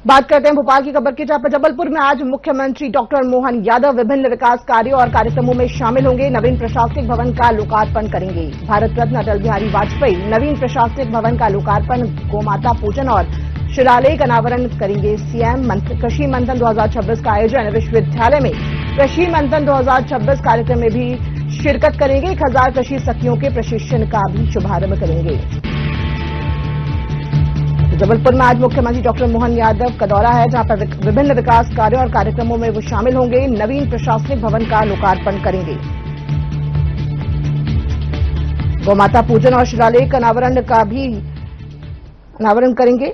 बात करते हैं भोपाल की खबर की, जहां पर जबलपुर में आज मुख्यमंत्री डॉक्टर मोहन यादव विभिन्न विकास कार्यों और कार्यक्रमों में शामिल होंगे। नवीन प्रशासनिक भवन का लोकार्पण करेंगे। भारत रत्न अटल बिहारी वाजपेयी नवीन प्रशासनिक भवन का लोकार्पण, गोमाता पूजन और शिलालेख अनावरण करेंगे। सीएम कृषि मंथन 2026 का आयोजन, विश्वविद्यालय में कृषि मंथन 2026 कार्यक्रम में भी शिरकत करेंगे। 1000 कृषि सखियों के प्रशिक्षण का भी शुभारंभ करेंगे। जबलपुर में आज मुख्यमंत्री डॉक्टर मोहन यादव का दौरा है, जहां पर विभिन्न विकास कार्यों और कार्यक्रमों में वो शामिल होंगे। नवीन प्रशासनिक भवन का लोकार्पण करेंगे। गोमाता पूजन और शिलालेख अनावरण का भी अनावरण करेंगे।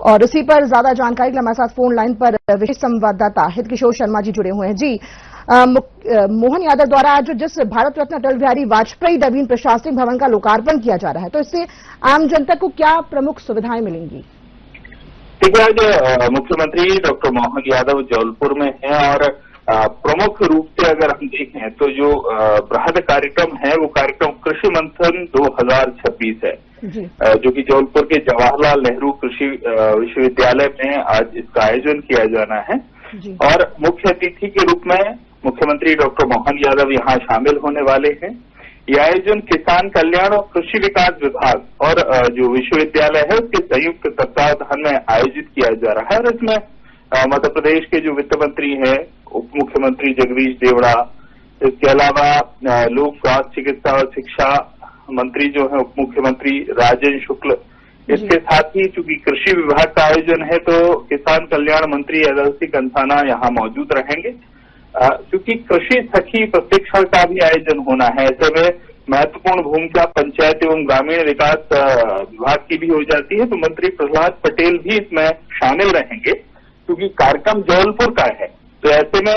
और इसी पर ज्यादा जानकारी के लिए हमारे साथ फोन लाइन पर विशेष संवाददाता हित किशोर शर्मा जी जुड़े हुए हैं। जी, मोहन यादव द्वारा आज जिस भारत रत्न अटल बिहारी वाजपेयी नवीन प्रशासनिक भवन का लोकार्पण किया जा रहा है, तो इससे आम जनता को क्या प्रमुख सुविधाएं मिलेंगी? देखिए, आज मुख्यमंत्री डॉक्टर मोहन यादव जबलपुर में हैं और प्रमुख रूप से अगर हम देखें तो जो बृहद कार्यक्रम है वो कार्यक्रम कृषि मंथन 2026 है, जो कि जबलपुर के जवाहरलाल नेहरू कृषि विश्वविद्यालय में आज इसका आयोजन किया जाना है। और मुख्य अतिथि के रूप में मुख्यमंत्री डॉक्टर मोहन यादव यहाँ शामिल होने वाले हैं। यह आयोजन किसान कल्याण और कृषि विकास विभाग और जो विश्वविद्यालय है उसके संयुक्त तत्वावधान में आयोजित किया जा रहा है। और इसमें मध्य प्रदेश के जो वित्त मंत्री हैं, उप मुख्यमंत्री जगदीश देवड़ा, इसके अलावा लोक स्वास्थ्य चिकित्सा और शिक्षा मंत्री जो है उप मुख्यमंत्री राजेंद्र शुक्ल, इसके साथ ही चूंकि कृषि विभाग का आयोजन है तो किसान कल्याण मंत्री एलएलसी कंसाना यहाँ मौजूद रहेंगे। क्योंकि कृषि सखी प्रशिक्षण का भी आयोजन होना है, ऐसे में महत्वपूर्ण भूमिका पंचायत एवं ग्रामीण विकास विभाग की भी हो जाती है, तो मंत्री प्रहलाद पटेल भी इसमें शामिल रहेंगे। क्योंकि कार्यक्रम जबलपुर का है, तो ऐसे में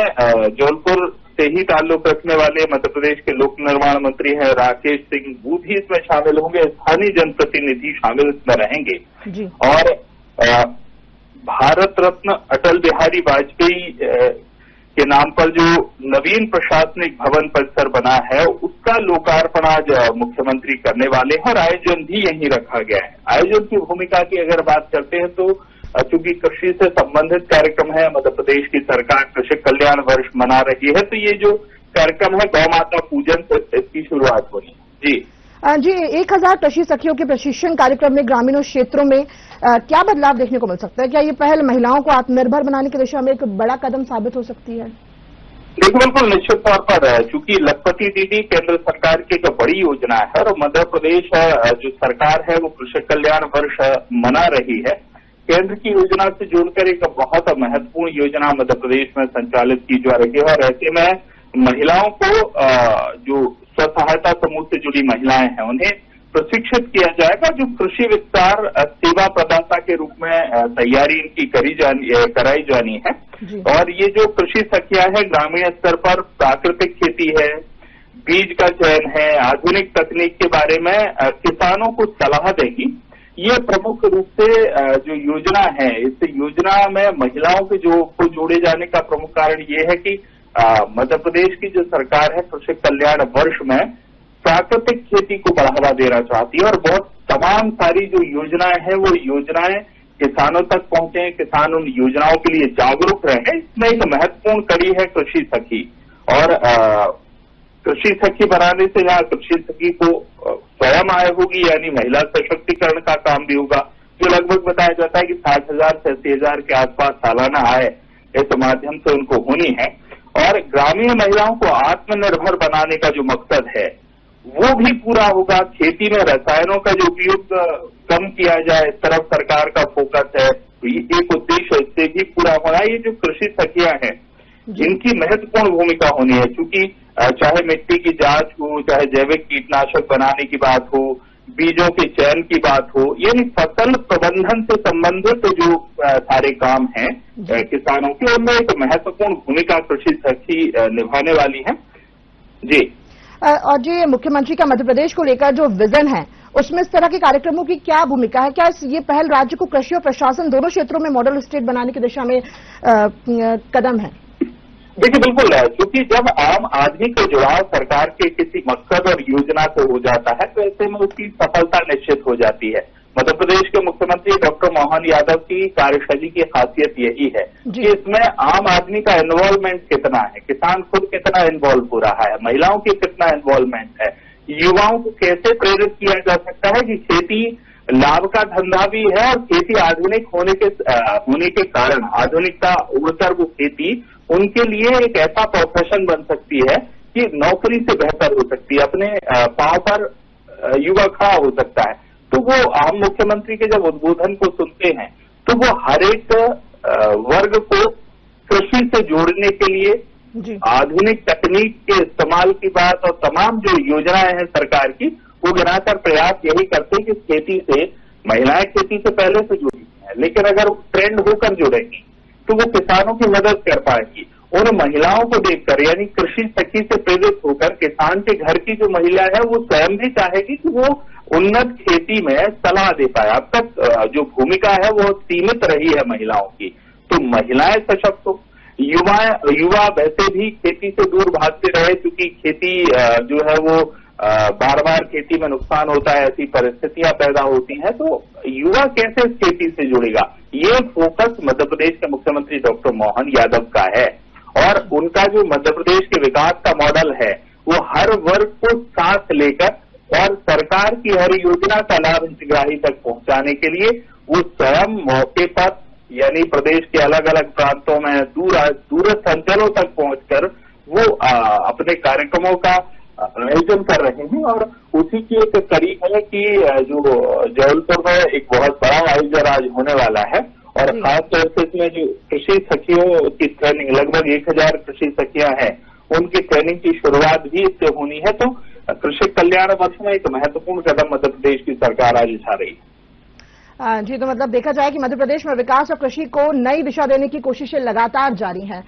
जबलपुर से ही ताल्लुक रखने वाले मध्य प्रदेश के लोक निर्माण मंत्री हैं राकेश सिंह, वो भी इसमें शामिल होंगे। स्थानीय जनप्रतिनिधि शामिल इसमें रहेंगे। और भारत रत्न अटल बिहारी वाजपेयी के नाम पर जो नवीन प्रशासनिक भवन परिसर बना है उसका लोकार्पण आज मुख्यमंत्री करने वाले हैं और आयोजन भी यहीं रखा गया है। आयोजन की भूमिका की अगर बात करते हैं तो चूंकि कृषि से संबंधित कार्यक्रम है, मध्य प्रदेश की सरकार कृषि कल्याण वर्ष मना रही है, तो ये जो कार्यक्रम है गौ माता पूजन से इसकी शुरुआत होनी है। जी 1000 कृषि सखियों के प्रशिक्षण कार्यक्रम में ग्रामीण क्षेत्रों में क्या बदलाव देखने को मिल सकता है? क्या ये पहल महिलाओं को आत्मनिर्भर बनाने की दिशा में एक बड़ा कदम साबित हो सकती है? देखिए, बिल्कुल निश्चित तौर पर, चूंकि लखपति दीदी केंद्र सरकार की एक बड़ी योजना है और मध्य प्रदेश जो सरकार है वो कृषि कल्याण वर्ष मना रही है। केंद्र की योजना से जुड़कर एक बहुत महत्वपूर्ण योजना मध्य प्रदेश में संचालित की जा रही है और ऐसे में महिलाओं को जो स्व सहायता समूह से जुड़ी महिलाएं हैं उन्हें प्रशिक्षित किया जाएगा, जो कृषि विस्तार सेवा प्रदाता के रूप में तैयारी इनकी कराई जानी है। और ये जो कृषि सखियां हैं ग्रामीण स्तर पर प्राकृतिक खेती है, बीज का चयन है, आधुनिक तकनीक के बारे में किसानों को सलाह देगी। ये प्रमुख रूप से जो योजना है, इस योजना में महिलाओं के को जोड़े जाने का प्रमुख कारण ये है कि मध्य प्रदेश की जो सरकार है कृषि कल्याण वर्ष में प्राकृतिक खेती को बढ़ावा देना चाहती है और बहुत तमाम सारी जो योजनाएं हैं वो योजनाएं किसानों तक पहुंचे, किसान उन योजनाओं के लिए जागरूक रहे। इसमें एक महत्वपूर्ण कड़ी है कृषि सखी। और कृषि सखी बनाने से यहाँ कृषि सखी को स्वयं आय होगी, यानी महिला सशक्तिकरण का काम भी होगा, जो लगभग बताया जाता है कि 60,000 से 80,000 के आसपास सालाना आय इस माध्यम से उनको होनी है। और ग्रामीण महिलाओं को आत्मनिर्भर बनाने का जो मकसद है वो भी पूरा होगा। खेती में रसायनों का जो उपयोग कम किया जाए, इस तरफ सरकार का फोकस है, तो ये एक उद्देश्य इससे भी पूरा होना। ये जो कृषि सखियां हैं इनकी महत्वपूर्ण भूमिका होनी है, क्योंकि चाहे मिट्टी की जांच हो, चाहे जैविक कीटनाशक बनाने की बात हो, बीजों के चयन की बात हो, यानी फसल प्रबंधन से संबंधित जो सारे काम हैं किसानों के, उनमें एक महत्वपूर्ण भूमिका कृषि सखी निभाने वाली है। जी, और जी मुख्यमंत्री का मध्य प्रदेश को लेकर जो विजन है उसमें इस तरह के कार्यक्रमों की क्या भूमिका है? क्या ये पहल राज्य को कृषि और प्रशासन दोनों क्षेत्रों में मॉडल स्टेट बनाने की दिशा में कदम है? देखिए, बिल्कुल है, क्योंकि जब आम आदमी का जुड़ाव सरकार के किसी मकसद और योजना से हो जाता है तो ऐसे में उसकी सफलता निश्चित हो जाती है। मध्य प्रदेश के मुख्यमंत्री मुख्यमंत्री डॉक्टर मोहन यादव की कार्यशैली की खासियत यही है जी। कि इसमें आम आदमी का इन्वॉल्वमेंट कितना है, किसान खुद कितना इन्वॉल्व हो रहा है, महिलाओं की कितना इन्वॉल्वमेंट है, युवाओं को कैसे प्रेरित किया जा सकता है कि खेती लाभ का धंधा भी है और खेती आधुनिक होने के कारण आधुनिकता उड़कर वो खेती उनके लिए एक ऐसा प्रोफेशन बन सकती है कि नौकरी से बेहतर हो सकती है, अपने पांव पर युवा खड़ा हो सकता है। तो वो आम मुख्यमंत्री के जब उद्बोधन को सुनते हैं तो वो हर एक वर्ग को कृषि से जोड़ने के लिए जी। आधुनिक तकनीक के इस्तेमाल की बात और तमाम जो योजनाएं हैं सरकार की वो गिनाकर प्रयास यही करते हैं कि खेती से महिलाएं खेती से पहले से जुड़ी हैं, लेकिन अगर ट्रेंड होकर जुड़ेंगी तो वो किसानों की मदद कर पाएंगी। उन महिलाओं को देखकर यानी कृषि सखी से प्रेरित होकर किसान के घर की जो महिला है वो स्वयं भी चाहेगी कि वो उन्नत खेती में सलाह दे पाए। अब तक जो भूमिका है वो सीमित रही है महिलाओं की, तो महिलाएं सशक्त हो, युवा वैसे भी खेती से दूर भागते रहे क्योंकि खेती जो है वो बार बार खेती में नुकसान होता है, ऐसी परिस्थितियां पैदा होती हैं, तो युवा कैसे इस खेती से जुड़ेगा, ये फोकस मध्य प्रदेश के मुख्यमंत्री डॉक्टर मोहन यादव का है। और उनका जो मध्य प्रदेश के विकास का मॉडल है वो हर वर्ग को साथ लेकर और सरकार की हर योजना का लाभ हितग्राही तक पहुंचाने के लिए वो स्वयं मौके पर यानी प्रदेश के अलग अलग प्रांतों में दूरस्थ अंचलों तक पहुंचकर वो अपने कार्यक्रमों का आयोजन कर रहे हैं। और उसी की एक कड़ी है कि जो जबलपुर में एक बहुत बड़ा आयोजन आज होने वाला है और खासतौर से इसमें जो कृषि सखियों की ट्रेनिंग लगभग 1000 कृषि सखियां हैं उनकी ट्रेनिंग की शुरुआत भी इससे होनी है। तो कृषि कल्याण वर्ष में एक महत्वपूर्ण कदम मध्य प्रदेश की सरकार आज उठा रही है। जी, तो मतलब देखा जाए कि मध्य प्रदेश में विकास और कृषि को नई दिशा देने की कोशिशें लगातार जारी हैं।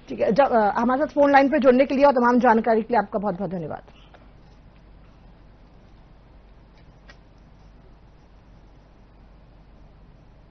ठीक है, हमारे साथ फोन लाइन पर जुड़ने के लिए और तमाम जानकारी के लिए आपका बहुत बहुत धन्यवाद।